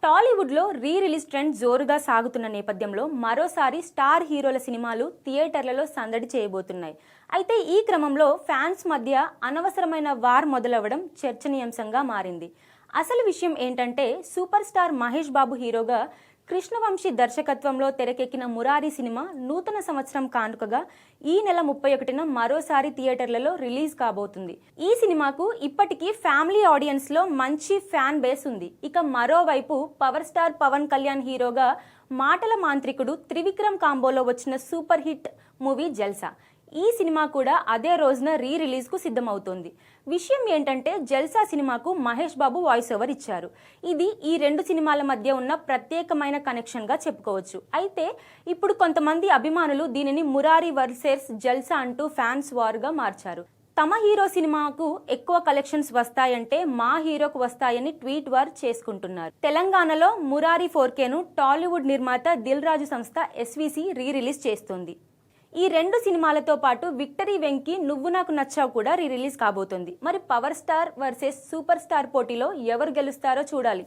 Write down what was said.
టాలీవుడ్లో release trend జోరుగా సాగుతున్న నేపథ్యంలో మరోసారి స్టార్ హీరోల సినిమాలు థియేటర్లలో సందడి చేయబోతున్నాయి. అయితే ఈ క్రమంలో ఫ్యాన్స్ మధ్య అనవసరమైన వార్ మొదలవ్వడం చర్చనీయాంశంగా మారింది. అసలు విషయం ఏంటంటే సూపర్ స్టార్ మహేష్ బాబు హీరోగా కృష్ణవంశీ దర్శకత్వంలో తెరకెక్కిన మురారి సినిమా నూతన సంవత్సరం కానుకగా ఈ నెల 31న మరోసారి థియేటర్లలో రిలీజ్ కాబోతుంది. ఈ సినిమాకు ఇప్పటికీ ఫ్యామిలీ ఆడియన్స్ లో మంచి ఫ్యాన్ బేస్ ఉంది. ఇక మరోవైపు పవర్ స్టార్ పవన్ కళ్యాణ్ హీరోగా మాటల మాంత్రికుడు త్రివిక్రమ్ కాంబోలో వచ్చిన సూపర్ హిట్ మూవీ జల్సా. ఈ సినిమా కూడా అదే రోజున రిలీజ్ కు సిద్ధమవుతోంది. విషయం ఏంటంటే జల్సా సినిమాకు మహేష్ బాబు వాయిస్ ఓవర్ ఇచ్చారు. ఇది ఈ రెండు సినిమాల మధ్య ఉన్న ప్రత్యేకమైన కనెక్షన్ గా చెప్పుకోవచ్చు. అయితే ఇప్పుడు కొంతమంది అభిమానులు దీనిని మురారి వర్సెస్ జల్సా అంటూ ఫ్యాన్స్ వార్గా మార్చారు. తమ హీరో సినిమాకు ఎక్కువ కలెక్షన్స్ వస్తాయంటే మా హీరోకు వస్తాయని ట్వీట్ వార్ చేసుకుంటున్నారు. తెలంగాణలో మురారి 4Kను టాలీవుడ్ నిర్మాత దిల్ రాజు సంస్థ SVC రిలీజ్ చేస్తుంది. ఈ రెండు సినిమాలతో పాటు విక్టరీ వెంకీ నువ్వు నాకు నచ్చావు కూడా రిలీజ్ కాబోతుంది. మరి power star versus super star పోటీలో ఎవరు గెలుస్తారో చూడాలి.